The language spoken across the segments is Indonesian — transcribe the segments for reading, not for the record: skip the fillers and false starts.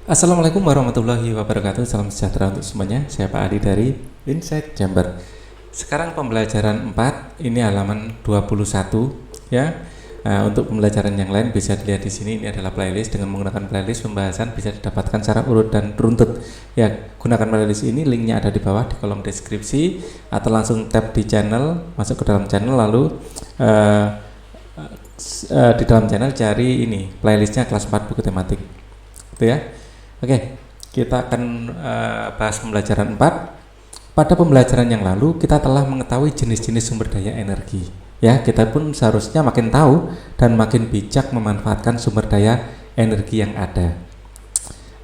Assalamualaikum warahmatullahi wabarakatuh. Salam sejahtera untuk semuanya. Saya Pak Adi dari Insight Jember. Sekarang pembelajaran 4, ini halaman 21 ya. Untuk pembelajaran yang lain bisa dilihat di sini. Ini adalah playlist. Dengan menggunakan playlist pembahasan bisa didapatkan secara urut dan runtut. Ya, gunakan playlist ini, linknya ada di bawah di kolom deskripsi, atau langsung tap di channel, masuk ke dalam channel, lalu di dalam channel cari ini playlistnya kelas 4 buku tematik. Gitu ya. Oke, kita akan bahas pembelajaran 4. Pada pembelajaran yang lalu kita telah mengetahui jenis-jenis sumber daya energi. Ya, kita pun seharusnya makin tahu dan makin bijak memanfaatkan sumber daya energi yang ada.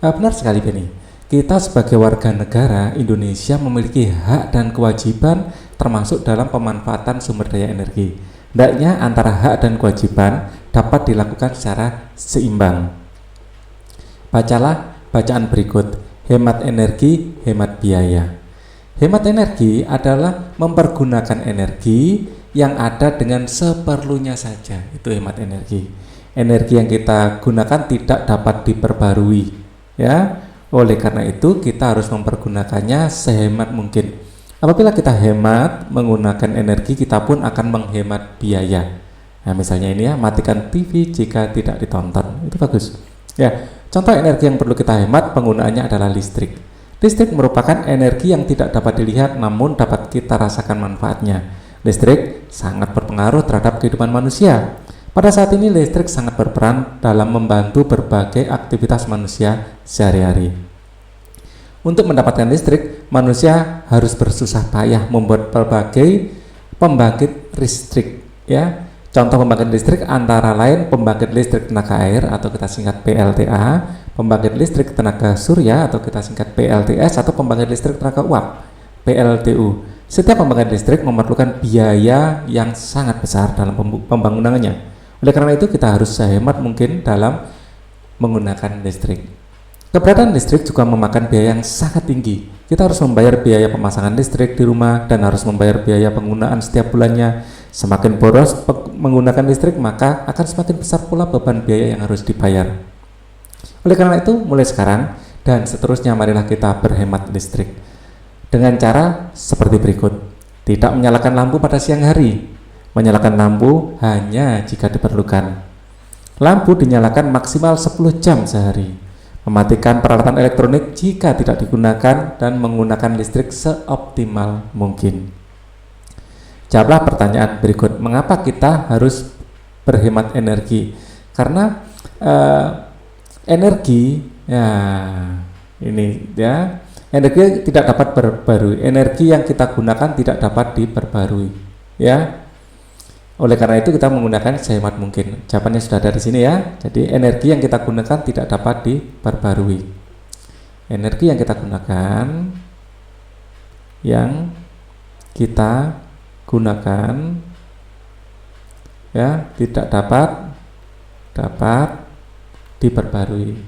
Benar sekali Benny. Kita sebagai warga negara Indonesia memiliki hak dan kewajiban termasuk dalam pemanfaatan sumber daya energi. Hendaknya antara hak dan kewajiban dapat dilakukan secara seimbang. Bacalah bacaan berikut. Hemat energi, hemat biaya. Hemat energi adalah mempergunakan energi yang ada dengan seperlunya saja. Itu hemat energi. Energi yang kita gunakan tidak dapat diperbarui, ya. Oleh karena itu kita harus mempergunakannya sehemat mungkin. Apabila kita hemat menggunakan energi, kita pun akan menghemat biaya. Nah, misalnya ini ya, matikan TV jika tidak ditonton. Itu bagus. Ya, contoh energi yang perlu kita hemat penggunaannya adalah listrik. Listrik merupakan energi yang tidak dapat dilihat namun dapat kita rasakan manfaatnya. Listrik sangat berpengaruh terhadap kehidupan manusia. Pada saat ini listrik sangat berperan dalam membantu berbagai aktivitas manusia sehari-hari. Untuk mendapatkan listrik, manusia harus bersusah payah membuat berbagai pembangkit listrik, ya. Contoh pembangkit listrik antara lain pembangkit listrik tenaga air atau kita singkat PLTA, pembangkit listrik tenaga surya atau kita singkat PLTS, atau pembangkit listrik tenaga uap PLTU. Setiap pembangkit listrik memerlukan biaya yang sangat besar dalam pembangunannya. Oleh karena itu kita harus sehemat mungkin dalam menggunakan listrik. Keberadaan listrik juga memakan biaya yang sangat tinggi. Kita harus membayar biaya pemasangan listrik di rumah dan harus membayar biaya penggunaan setiap bulannya. Semakin boros menggunakan listrik, maka akan semakin besar pula beban biaya yang harus dibayar. Oleh karena itu, mulai sekarang dan seterusnya marilah kita berhemat listrik dengan cara seperti berikut. Tidak menyalakan lampu pada siang hari. Menyalakan lampu hanya jika diperlukan. Lampu dinyalakan maksimal 10 jam sehari. Mematikan peralatan elektronik jika tidak digunakan dan menggunakan listrik seoptimal mungkin. Jawablah pertanyaan berikut. Mengapa kita harus berhemat energi? Karena energi, ya ini ya, energi tidak dapat diperbarui. Energi yang kita gunakan tidak dapat diperbarui, ya. Oleh karena itu kita menggunakan sehemat mungkin. Jawabannya sudah ada di sini ya. Jadi energi yang kita gunakan tidak dapat diperbarui. Energi yang kita gunakan ya tidak dapat diperbarui.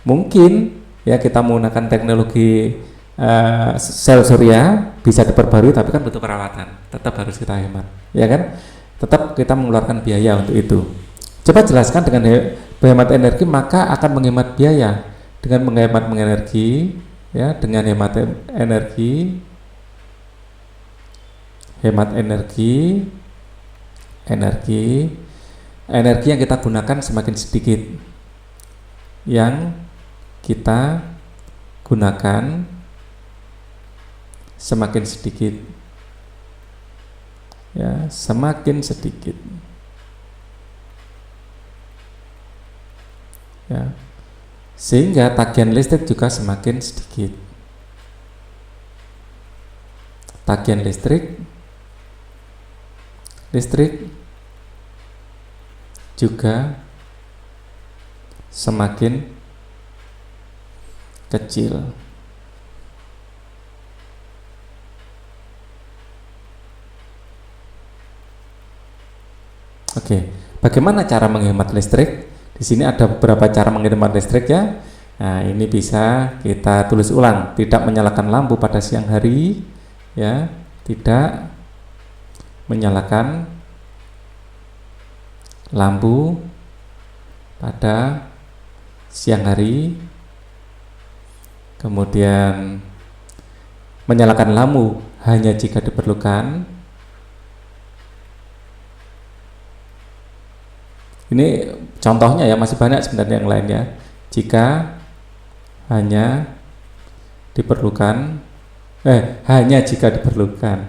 Mungkin ya kita menggunakan teknologi sel surya bisa diperbarui, tapi kan butuh perawatan. Tetap harus kita hemat, ya kan? Tetap kita mengeluarkan biaya untuk itu. Coba jelaskan dengan berhemat energi maka akan menghemat biaya. Dengan menghemat energi, ya, dengan hemat energi, energi yang kita gunakan semakin sedikit. Yang kita gunakan semakin sedikit, ya, semakin sedikit, ya, sehingga tagihan listrik juga semakin sedikit. Tagihan listrik juga semakin kecil. Oke, bagaimana cara menghemat listrik? Di sini ada beberapa cara menghemat listrik ya. Nah, ini bisa kita tulis ulang. Tidak menyalakan lampu pada siang hari, ya. Tidak menyalakan lampu pada siang hari, kemudian menyalakan lampu hanya jika diperlukan. Ini contohnya ya, masih banyak sebenarnya yang lainnya. Jika hanya diperlukan, hanya jika diperlukan,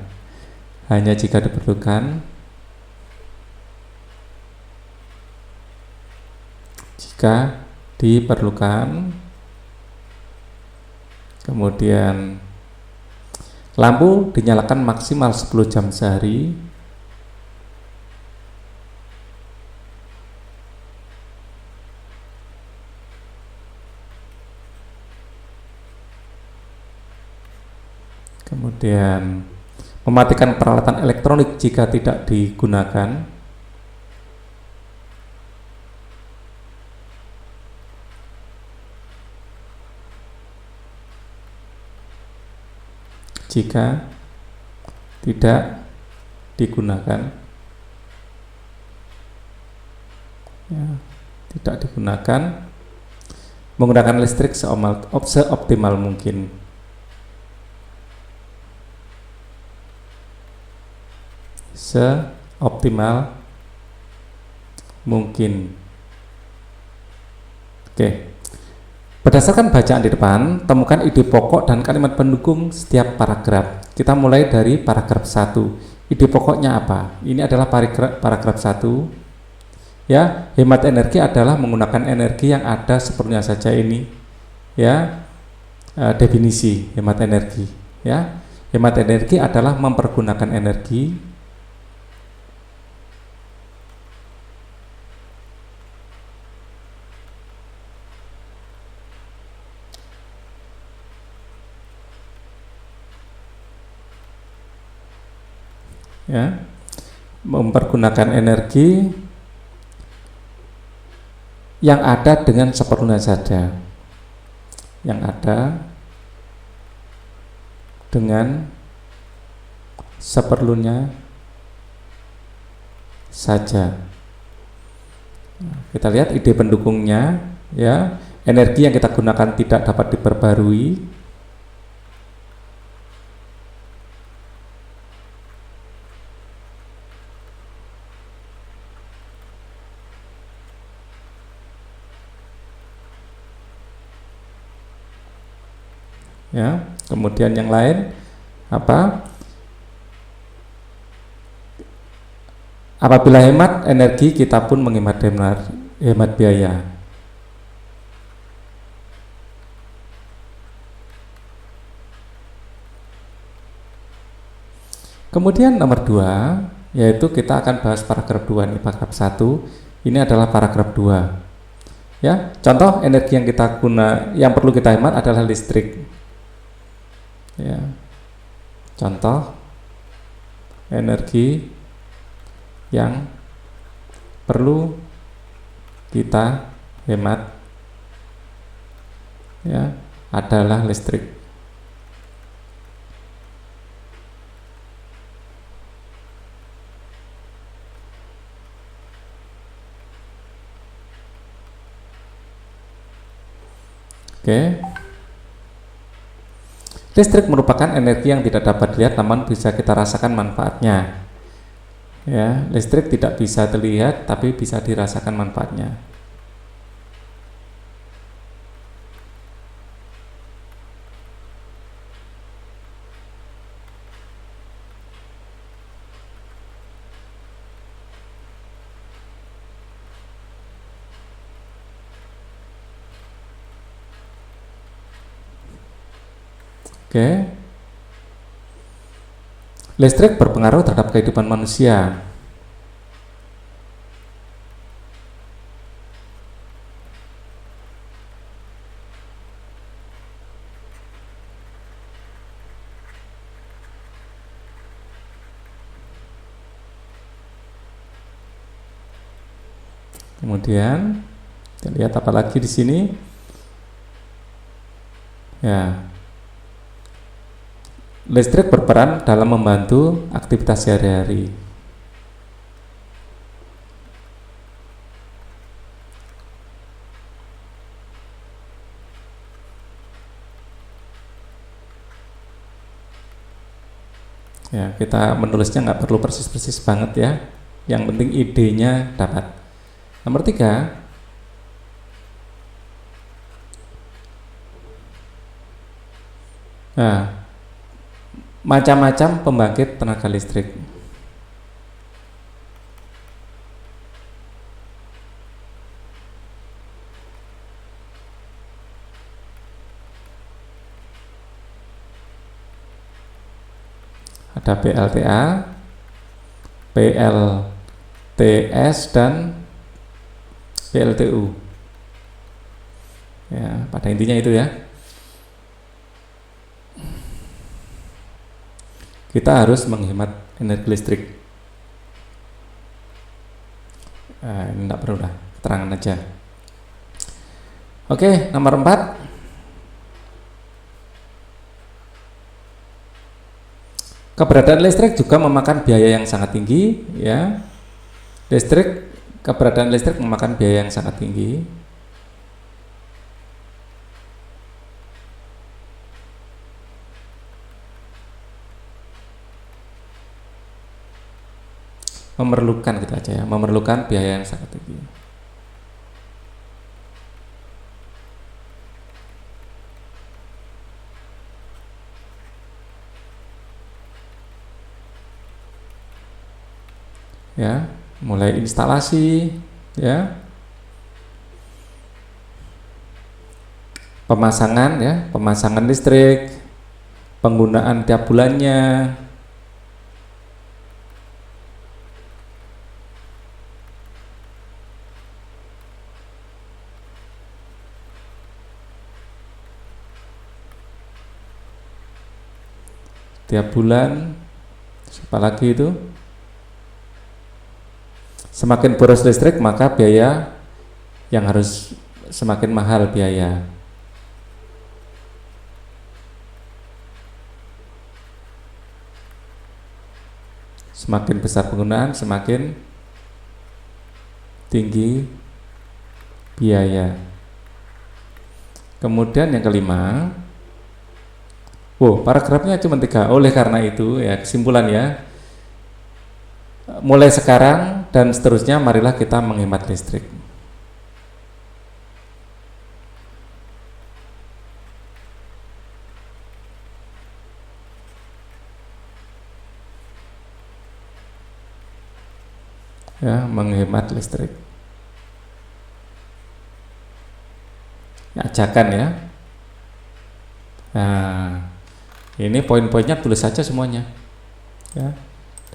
hanya jika diperlukan, jika diperlukan. Kemudian lampu dinyalakan maksimal 10 jam sehari. Kemudian mematikan peralatan elektronik jika tidak digunakan. Jika tidak digunakan, ya, tidak digunakan. Menggunakan listrik seoptimal mungkin. Seoptimal mungkin. Oke. Berdasarkan bacaan di depan, temukan ide pokok dan kalimat pendukung setiap paragraf. Kita mulai dari paragraf 1. Ide pokoknya apa? Ini adalah paragraf 1. Ya, hemat energi adalah menggunakan energi yang ada seperlunya saja ini. Ya, definisi hemat energi. Ya, hemat energi adalah mempergunakan energi ya, mempergunakan energi yang ada dengan seperlunya saja, yang ada dengan seperlunya saja. Kita lihat ide pendukungnya, ya, energi yang kita gunakan tidak dapat diperbarui. Ya, kemudian yang lain apa? Apabila hemat energi, kita pun menghemat hemat biaya. Kemudian nomor 2, yaitu kita akan bahas paragraf 2 nih, paragraf 1. Ini adalah paragraf 2. Ya, contoh energi yang yang perlu kita hemat adalah listrik. Ya, contoh energi yang perlu kita hemat, ya, adalah listrik. Oke. Listrik merupakan energi yang tidak dapat dilihat namun bisa kita rasakan manfaatnya. Ya, listrik tidak bisa terlihat tapi bisa dirasakan manfaatnya. Oke. Listrik berpengaruh terhadap kehidupan manusia. Kemudian kita lihat apa lagi di sini? Ya. Listrik berperan dalam membantu aktivitas sehari-hari. Ya, kita menulisnya nggak perlu persis-persis banget ya. Yang penting idenya dapat. Nomor 3, nah, macam-macam pembangkit tenaga listrik. Ada PLTA, PLTS, dan PLTU. Ya, pada intinya itu ya. Kita harus menghemat energi listrik. Ini enggak perlu lah, keterangan aja. Oke, nomor 4. Keberadaan listrik juga memakan biaya yang sangat tinggi, ya. Keberadaan listrik memakan biaya yang sangat tinggi. Memerlukan gitu aja ya, memerlukan biaya yang sangat tinggi. Ya, mulai instalasi, ya, pemasangan listrik, penggunaan tiap bulannya, tiap bulan, apalagi itu. Semakin boros listrik maka biaya yang harus semakin mahal biaya. Semakin besar penggunaan semakin tinggi biaya. Kemudian yang kelima, paragrafnya cuma 3. Oleh karena itu ya, kesimpulan ya, mulai sekarang dan seterusnya marilah kita menghemat listrik. Ya, menghemat listrik. Ajakan ya. Nah, ini poin-poinnya tulis saja semuanya. Ya.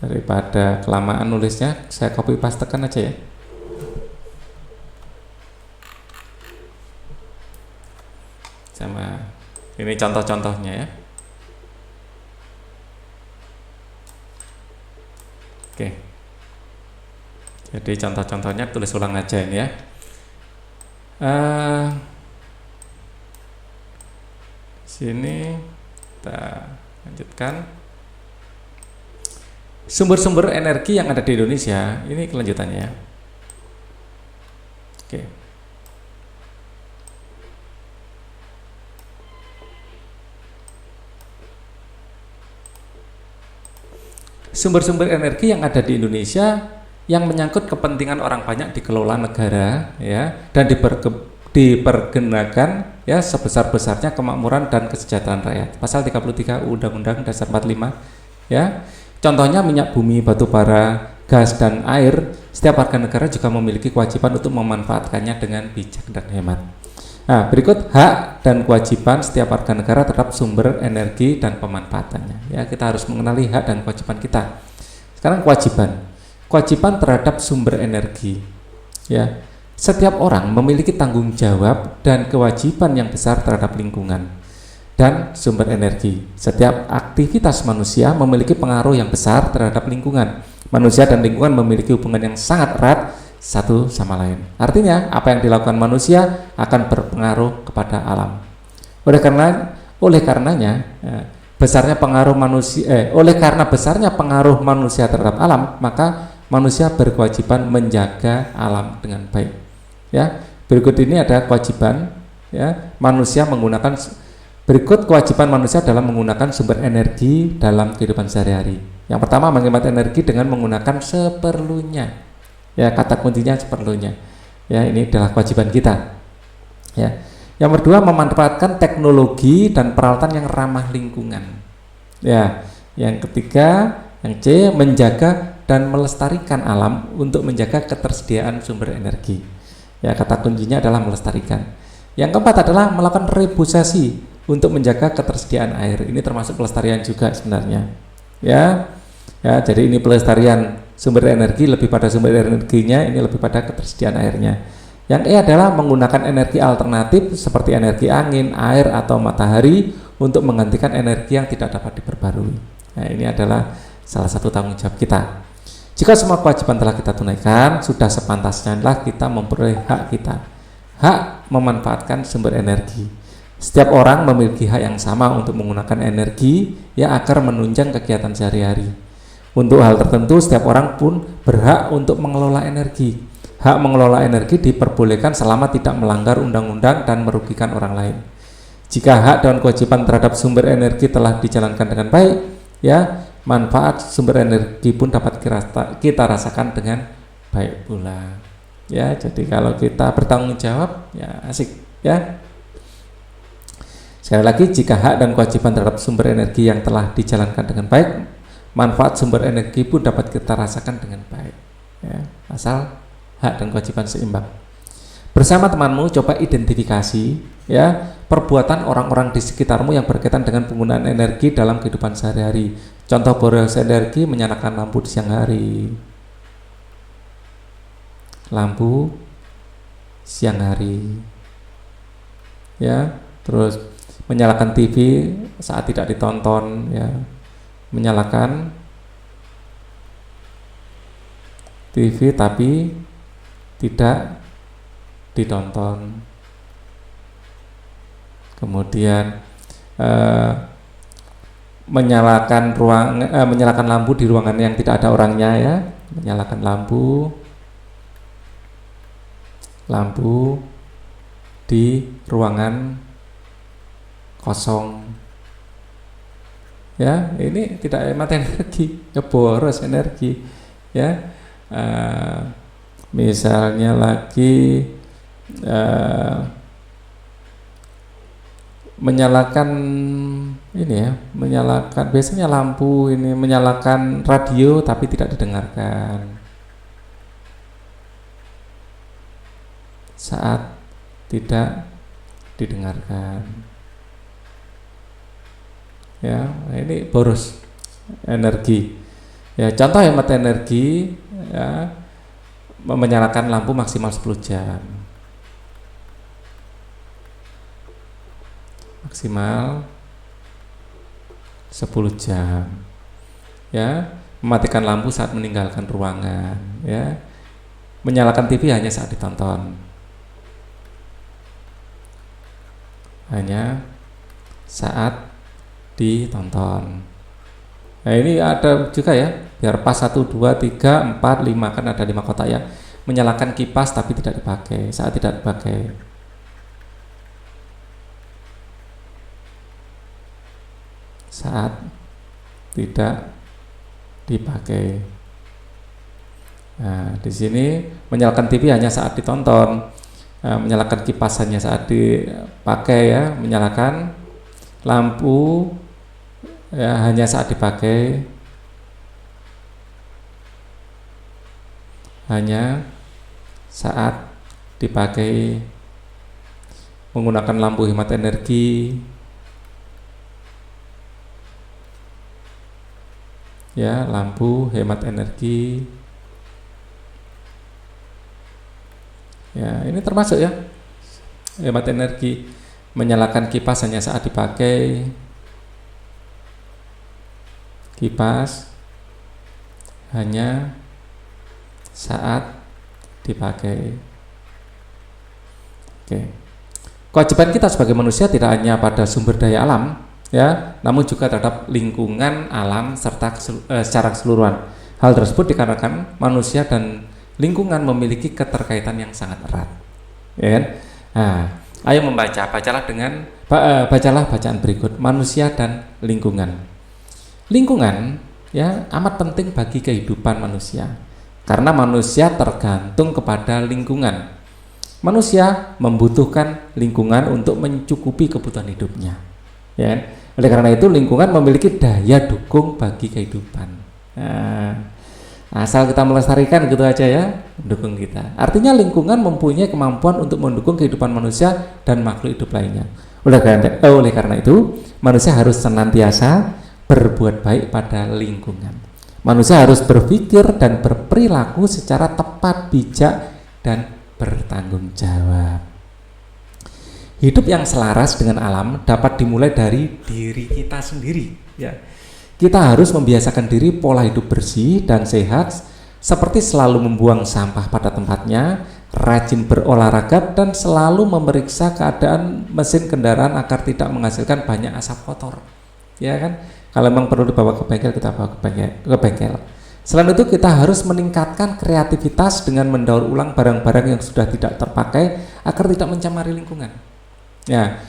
Daripada kelamaan nulisnya, saya copy pastekan aja ya. Sama ini contoh-contohnya ya. Oke. Jadi contoh-contohnya tulis ulang aja ini ya. Sini kita lanjutkan. Sumber-sumber energi yang ada di Indonesia, ini kelanjutannya ya. Oke. Sumber-sumber energi yang ada di Indonesia yang menyangkut kepentingan orang banyak dikelola negara ya, dan dipergunakan ya sebesar-besarnya kemakmuran dan kesejahteraan rakyat. Pasal 33 Undang-Undang Dasar 45 ya. Contohnya minyak bumi, batu bara, gas, dan air. Setiap warga negara juga memiliki kewajiban untuk memanfaatkannya dengan bijak dan hemat. Nah, berikut hak dan kewajiban setiap warga negara terhadap sumber energi dan pemanfaatannya. Ya, kita harus mengenali hak dan kewajiban kita. Sekarang kewajiban. Kewajiban terhadap sumber energi. Ya, setiap orang memiliki tanggung jawab dan kewajiban yang besar terhadap lingkungan dan sumber energi. Setiap aktivitas manusia memiliki pengaruh yang besar terhadap lingkungan. Manusia dan lingkungan memiliki hubungan yang sangat erat satu sama lain. Artinya, apa yang dilakukan manusia akan berpengaruh kepada alam. Oleh karenanya, besarnya pengaruh manusia oleh karena besarnya pengaruh manusia terhadap alam, maka manusia berkewajiban menjaga alam dengan baik. Ya, berikut ini ada kewajiban ya manusia menggunakan Berikut kewajiban manusia dalam menggunakan sumber energi dalam kehidupan sehari-hari. Yang pertama, menghemat energi dengan menggunakan seperlunya. Ya, kata kuncinya seperlunya. Ya, ini adalah kewajiban kita. Ya. Yang kedua, memanfaatkan teknologi dan peralatan yang ramah lingkungan. Ya. Yang ketiga, yang C, menjaga dan melestarikan alam untuk menjaga ketersediaan sumber energi. Ya, kata kuncinya adalah melestarikan. Yang keempat adalah melakukan rebusasi untuk menjaga ketersediaan air. Ini termasuk pelestarian juga sebenarnya. Ya, jadi ini pelestarian sumber energi lebih pada sumber energinya, ini lebih pada ketersediaan airnya. Yang E adalah menggunakan energi alternatif seperti energi angin, air atau matahari untuk menggantikan energi yang tidak dapat diperbarui. Nah, ini adalah salah satu tanggung jawab kita. Jika semua kewajiban telah kita tunaikan, sudah sepantasnya kita memperoleh hak kita. Hak memanfaatkan sumber energi. Setiap orang memiliki hak yang sama untuk menggunakan energi yang agar menunjang kegiatan sehari-hari. Untuk hal tertentu, setiap orang pun berhak untuk mengelola energi. Hak mengelola energi diperbolehkan selama tidak melanggar undang-undang dan merugikan orang lain. Jika hak dan kewajiban terhadap sumber energi telah dijalankan dengan baik, ya, manfaat sumber energi pun dapat kita rasakan dengan baik pula. Ya, jadi kalau kita bertanggung jawab, ya asik, ya. Sekali lagi, jika hak dan kewajiban terhadap sumber energi yang telah dijalankan dengan baik, manfaat sumber energi pun dapat kita rasakan dengan baik. Ya, asal hak dan kewajiban seimbang. Bersama temanmu, coba identifikasi ya perbuatan orang-orang di sekitarmu yang berkaitan dengan penggunaan energi dalam kehidupan sehari-hari. Contoh boros energi, menyalakan lampu di siang hari. Lampu siang hari. Ya, terus menyalakan TV saat tidak ditonton, ya, menyalakan TV tapi tidak ditonton. Kemudian menyalakan lampu di ruangan yang tidak ada orangnya, ya, menyalakan lampu di ruangan kosong, ya, ini tidak hemat energi, boros energi, ya. Misalnya lagi menyalakan ini, ya, menyalakan biasanya lampu ini, menyalakan radio tapi tidak didengarkan saat tidak didengarkan. Ya, ini boros energi. Ya, contoh hemat energi, ya, menyalakan lampu maksimal 10 jam. Maksimal 10 jam. Ya, mematikan lampu saat meninggalkan ruangan, ya. Menyalakan TV hanya saat ditonton. Hanya saat ditonton. Nah, ini ada juga, ya, biar pas 1, 2, 3, 4, 5, kan ada 5 kotak, ya. Menyalakan kipas tapi tidak dipakai saat tidak dipakai. Saat tidak dipakai. Nah, di sini menyalakan TV hanya saat ditonton. Menyalakan kipas hanya saat dipakai, ya. Menyalakan lampu, ya, hanya saat dipakai. Hanya saat dipakai. Menggunakan lampu hemat energi, ya, lampu hemat energi. Ya, ini termasuk, ya, hemat energi. Menyalakan kipas hanya saat dipakai. Kipas hanya saat dipakai. Oke. Kewajiban kita sebagai manusia tidak hanya pada sumber daya alam, ya, namun juga terhadap lingkungan alam serta secara keseluruhan. Hal tersebut dikarenakan manusia dan lingkungan memiliki keterkaitan yang sangat erat, ya kan? Nah, Ayo membaca, bacalah bacaan berikut, manusia dan lingkungan. Lingkungan ya amat penting bagi kehidupan manusia, karena manusia tergantung kepada lingkungan. Manusia membutuhkan lingkungan untuk mencukupi kebutuhan hidupnya. Ya kan? Oleh karena itu lingkungan memiliki daya dukung bagi kehidupan. Asal kita melestarikan gitu aja ya, mendukung kita. Artinya lingkungan mempunyai kemampuan untuk mendukung kehidupan manusia dan makhluk hidup lainnya. Oleh karena itu, manusia harus senantiasa berbuat baik pada lingkungan. Manusia harus berpikir dan berperilaku secara tepat, bijak, dan bertanggung jawab. Hidup yang selaras dengan alam dapat dimulai dari diri kita sendiri. Ya. Kita harus membiasakan diri pola hidup bersih dan sehat, seperti selalu membuang sampah pada tempatnya, rajin berolahraga, dan selalu memeriksa keadaan mesin kendaraan agar tidak menghasilkan banyak asap kotor. Ya kan? Kalau memang perlu dibawa ke bengkel, kita bawa ke bengkel. Selain itu kita harus meningkatkan kreativitas dengan mendaur ulang barang-barang yang sudah tidak terpakai agar tidak mencemari lingkungan. Ya,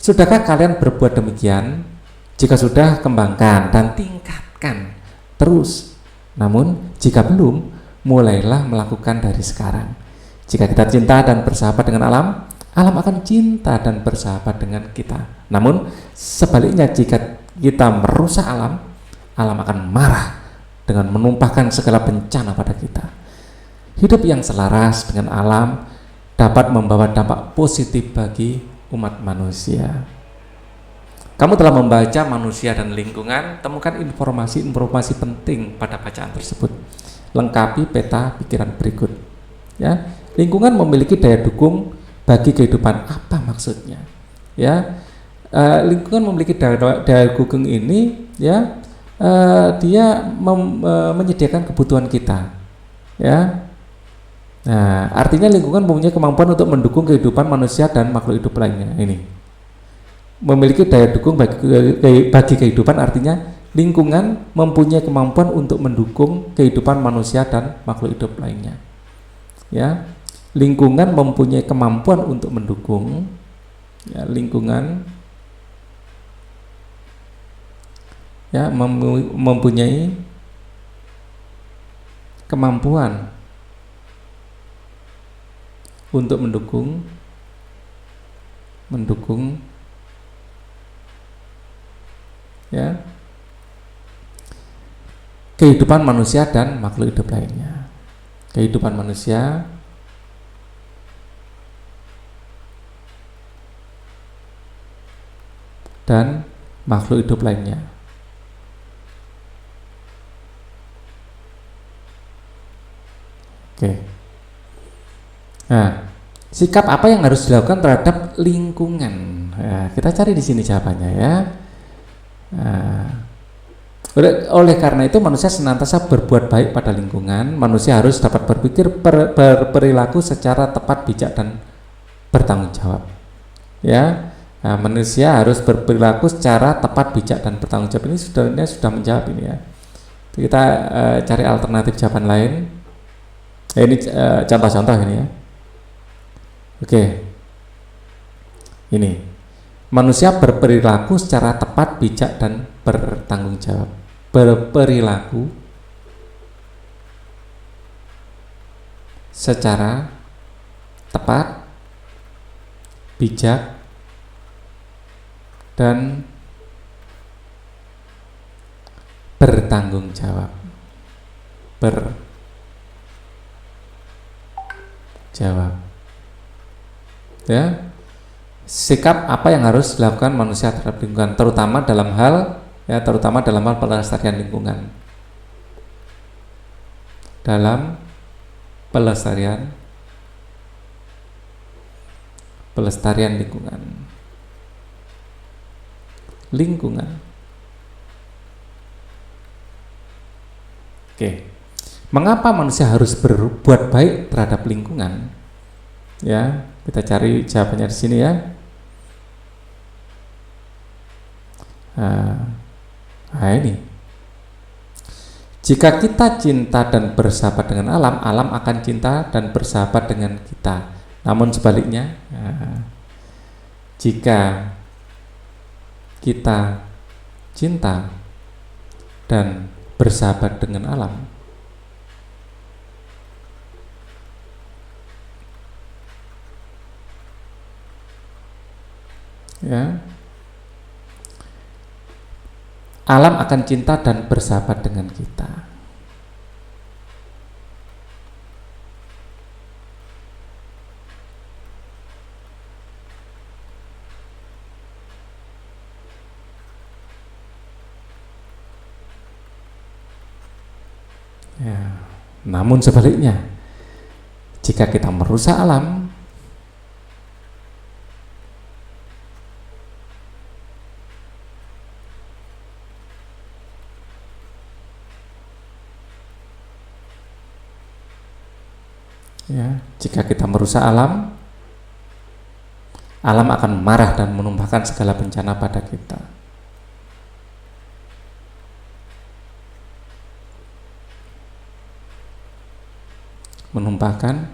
sudahkah kalian berbuat demikian? Jika sudah, kembangkan dan tingkatkan terus. Namun jika belum, mulailah melakukan dari sekarang. Jika kita cinta dan bersahabat dengan alam, alam akan cinta dan bersahabat dengan kita. Namun sebaliknya, jika kita merusak alam, alam akan marah dengan menumpahkan segala bencana pada kita. Hidup yang selaras dengan alam dapat membawa dampak positif bagi umat manusia. Kamu telah membaca manusia dan lingkungan, temukan informasi-informasi penting pada bacaan tersebut. Lengkapi peta pikiran berikut. Ya, lingkungan memiliki daya dukung bagi kehidupan. Apa maksudnya? Ya, lingkungan memiliki daya dukung ini, ya, dia menyediakan kebutuhan kita. Ya, nah, artinya lingkungan mempunyai kemampuan untuk mendukung kehidupan manusia dan makhluk hidup lainnya. Ini memiliki daya dukung bagi kehidupan, artinya lingkungan mempunyai kemampuan untuk mendukung kehidupan manusia dan makhluk hidup lainnya. Ya, lingkungan mempunyai kemampuan untuk mendukung, ya, lingkungan ya mempunyai kemampuan untuk mendukung ya kehidupan manusia dan makhluk hidup lainnya. Kehidupan manusia dan makhluk hidup lainnya. Oke. Nah, sikap apa yang harus dilakukan terhadap lingkungan? Nah, kita cari di sini jawabannya ya. Nah, oleh karena itu manusia senantiasa berbuat baik pada lingkungan. Manusia harus dapat berpikir, berperilaku secara tepat, bijak, dan bertanggung jawab. Ya, nah, manusia harus berperilaku secara tepat, bijak, dan bertanggung jawab. Ini sudah menjawab ini ya. Kita cari alternatif jawaban lain. Ini contoh-contoh ini ya. Oke, ini manusia berperilaku secara tepat, bijak, dan bertanggung jawab. Berperilaku secara tepat, bijak, dan bertanggung jawab. Ya, sikap apa yang harus dilakukan manusia terhadap lingkungan, terutama dalam hal pelestarian lingkungan. Dalam pelestarian lingkungan. Oke. Mengapa manusia harus berbuat baik terhadap lingkungan? Ya, kita cari jawabannya di sini ya. Nah, ini. Jika kita cinta dan bersahabat dengan alam, alam akan cinta dan bersahabat dengan kita. Namun sebaliknya, jika kita cinta dan bersahabat dengan alam, ya, alam akan cinta dan bersahabat dengan kita. Ya, namun sebaliknya, jika kita merusak alam, ya, jika kita merusak alam, alam akan marah dan menumpahkan segala bencana pada kita. Menumpahkan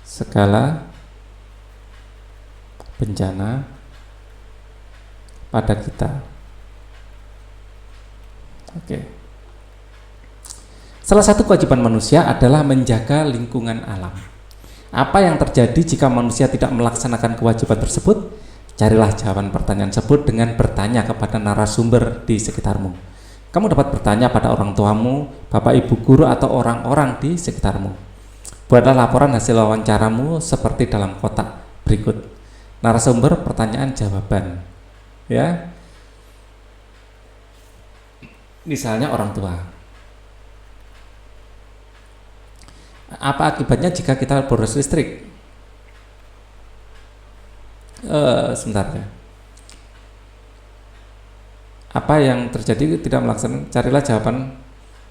segala bencana pada kita. Oke. Salah satu kewajiban manusia adalah menjaga lingkungan alam. Apa yang terjadi jika manusia tidak melaksanakan kewajiban tersebut? Carilah jawaban pertanyaan tersebut dengan bertanya kepada narasumber di sekitarmu. Kamu dapat bertanya pada orang tuamu, bapak ibu guru, atau orang-orang di sekitarmu. Buatlah laporan hasil wawancaramu seperti dalam kotak berikut. Narasumber, pertanyaan, jawaban. Ya. Misalnya orang tua. Apa akibatnya jika kita boros listrik? Sebentar ya. Apa yang terjadi tidak melaksanakan? Carilah jawaban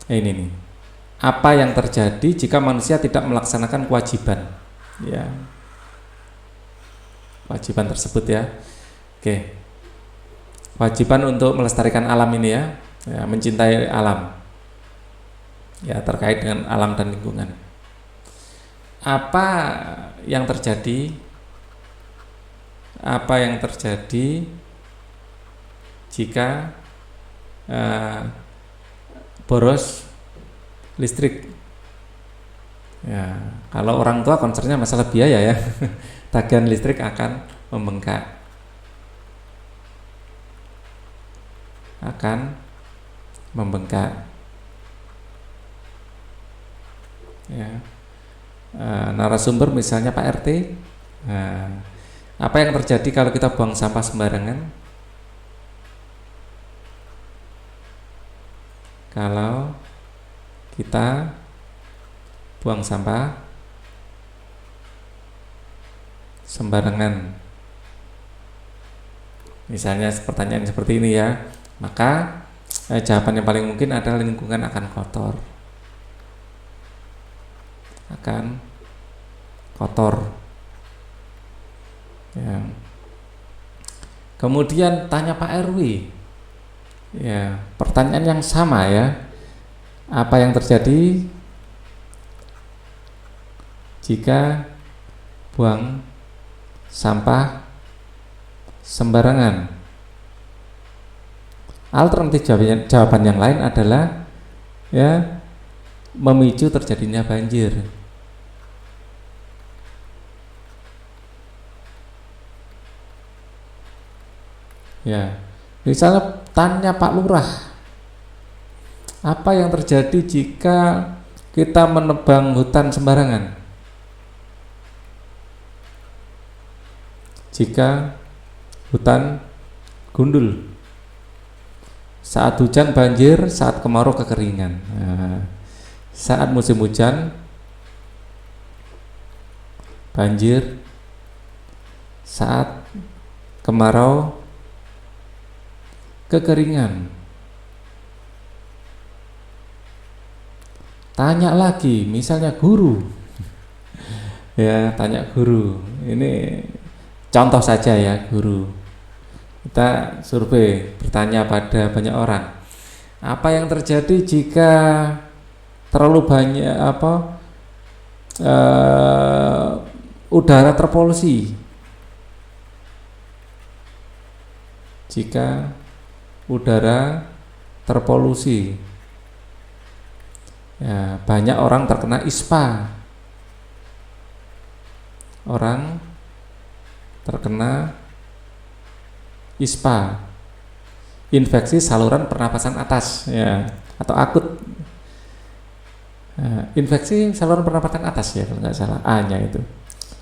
ini nih. Apa yang terjadi jika manusia tidak melaksanakan kewajiban? Ya, kewajiban tersebut ya. Oke, kewajiban untuk melestarikan alam ini ya, mencintai alam. Ya, terkait dengan alam dan lingkungan. Apa yang terjadi? Apa yang terjadi jika boros listrik? Ya, kalau orang tua concernnya masalah biaya ya, tagihan listrik akan membengkak, Ya, narasumber misalnya Pak RT. Apa yang terjadi kalau kita buang sampah sembarangan? Kalau kita buang sampah sembarangan, misalnya pertanyaan seperti ini ya, maka jawaban yang paling mungkin adalah lingkungan akan kotor. Ya. Kemudian tanya Pak RW. Ya, pertanyaan yang sama ya. Apa yang terjadi jika buang sampah sembarangan? Alternatif jawaban yang lain adalah ya, memicu terjadinya banjir. Ya, misalnya tanya Pak Lurah, apa yang terjadi jika kita menebang hutan sembarangan? Jika hutan gundul, saat hujan banjir, saat kemarau kekeringan. Nah, saat musim hujan banjir, saat kemarau kekeringan. Tanya lagi, misalnya guru. Ya, tanya guru. Ini contoh saja ya, guru. Kita survei, bertanya pada banyak orang. Apa yang terjadi jika terlalu banyak udara terpolusi. Jika udara terpolusi, ya, banyak orang terkena ISPA. Orang terkena ISPA, infeksi saluran pernapasan atas, ya, atau akut. Infeksi saluran pernapasan atas, ya, kalau nggak salah A-nya itu.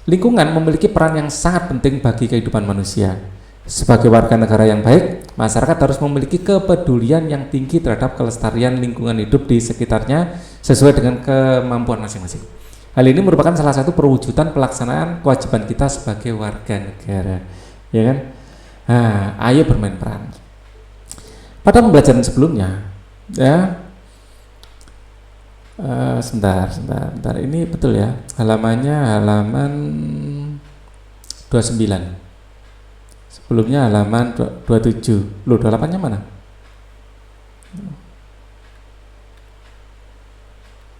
Lingkungan memiliki peran yang sangat penting bagi kehidupan manusia. Sebagai warga negara yang baik, masyarakat harus memiliki kepedulian yang tinggi terhadap kelestarian lingkungan hidup di sekitarnya sesuai dengan kemampuan masing-masing. Hal ini merupakan salah satu perwujudan pelaksanaan kewajiban kita sebagai warga negara, ya kan? Ayo bermain peran. Pada pembelajaran sebelumnya, ya, sebentar. Ini betul ya, halamannya halaman 29. Sebelumnya halaman 27. Loh, 28-nya mana?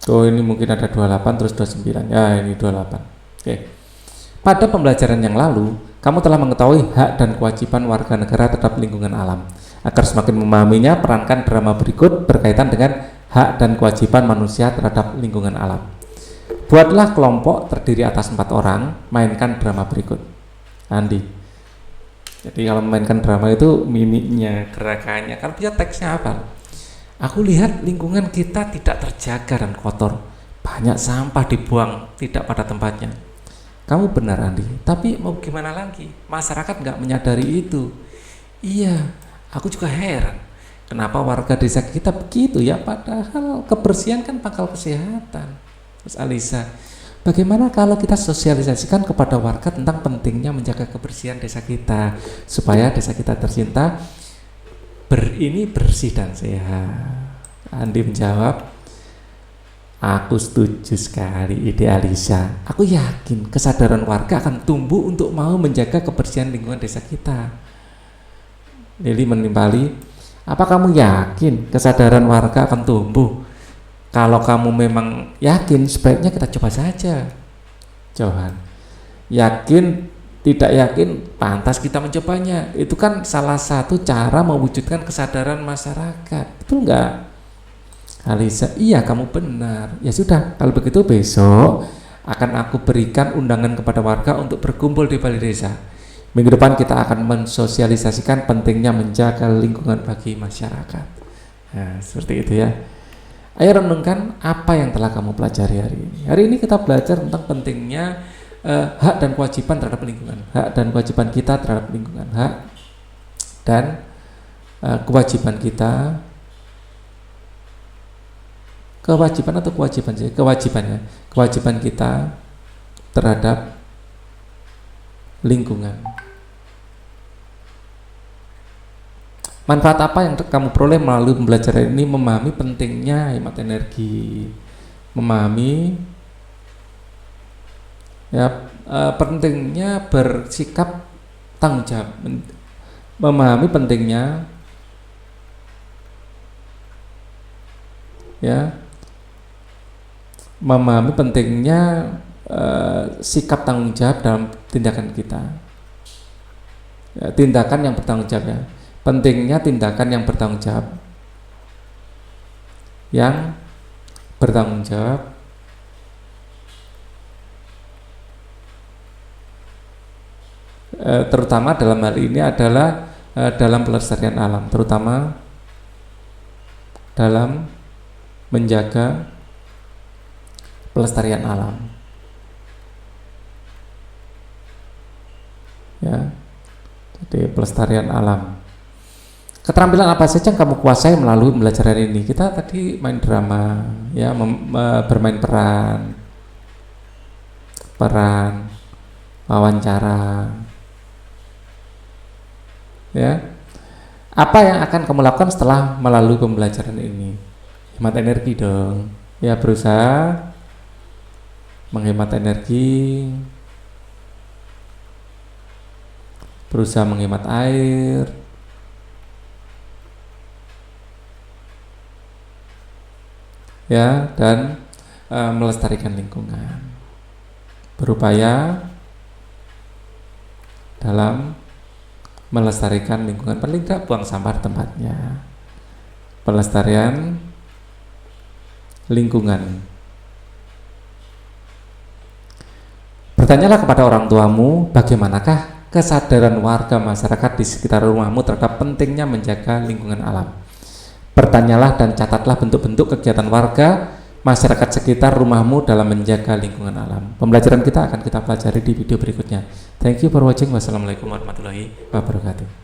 Oh, ini mungkin ada 28 terus 29. Ya, ini 28. Oke. Pada pembelajaran yang lalu, kamu telah mengetahui hak dan kewajiban warga negara terhadap lingkungan alam. Agar semakin memahaminya, perankan drama berikut berkaitan dengan hak dan kewajiban manusia terhadap lingkungan alam. Buatlah kelompok terdiri atas 4 orang, mainkan drama berikut. Andi. Jadi kalau memainkan drama itu mimiknya, gerakannya, kan bisa teksnya apa? Aku lihat lingkungan kita tidak terjaga dan kotor. Banyak sampah dibuang tidak pada tempatnya. Kamu benar, Andi, tapi mau gimana lagi? Masyarakat nggak menyadari itu. Iya, aku juga heran. Kenapa warga desa kita begitu ya? Padahal kebersihan kan pangkal kesehatan. Terus Alisa, bagaimana kalau kita sosialisasikan kepada warga tentang pentingnya menjaga kebersihan desa kita supaya desa kita tercinta bersih dan sehat? Andi menjawab, aku setuju sekali ide Alisa. Aku yakin kesadaran warga akan tumbuh untuk mau menjaga kebersihan lingkungan desa kita. Lili menimpali, apa kamu yakin kesadaran warga akan tumbuh? Kalau kamu memang yakin, sebaiknya kita coba saja. Johan, yakin, tidak yakin, pantas kita mencobanya. Itu kan salah satu cara mewujudkan kesadaran masyarakat. Betul nggak? Alisa, iya kamu benar. Ya sudah, kalau begitu besok akan aku berikan undangan kepada warga untuk berkumpul di balai desa. Minggu depan kita akan mensosialisasikan pentingnya menjaga lingkungan bagi masyarakat. Nah, seperti itu ya. Ayo renungkan apa yang telah kamu pelajari hari ini. Hari ini kita belajar tentang pentingnya hak dan kewajiban terhadap lingkungan. Hak dan kewajiban kita terhadap lingkungan. Hak dan kewajiban kita. Kewajiban atau kewajiban sih? Kewajibannya. Kewajiban kita terhadap lingkungan. Manfaat apa yang kamu peroleh melalui pembelajaran ini? Memahami pentingnya hemat energi, memahami ya pentingnya bersikap tanggung jawab, memahami pentingnya ya, memahami pentingnya sikap tanggung jawab dalam tindakan kita, ya, tindakan yang bertanggung jawab ya. Pentingnya tindakan yang bertanggung jawab, terutama dalam hal ini adalah dalam pelestarian alam, terutama dalam menjaga pelestarian alam, ya. Jadi pelestarian alam. Keterampilan apa saja yang kamu kuasai melalui pembelajaran ini? Kita tadi main drama, ya, bermain peran, wawancara, ya. Apa yang akan kamu lakukan setelah melalui pembelajaran ini? Hemat energi dong, ya, berusaha menghemat energi, berusaha menghemat air, ya, dan melestarikan lingkungan. Berupaya dalam melestarikan lingkungan. Paling tidak buang sampah tempatnya. Pelestarian lingkungan. Bertanyalah kepada orang tuamu, bagaimanakah kesadaran warga masyarakat di sekitar rumahmu terhadap pentingnya menjaga lingkungan alam. Bertanyalah dan catatlah bentuk-bentuk kegiatan warga masyarakat sekitar rumahmu dalam menjaga lingkungan alam. Pembelajaran kita akan kita pelajari di video berikutnya. Thank you for watching. Wassalamualaikum warahmatullahi wabarakatuh.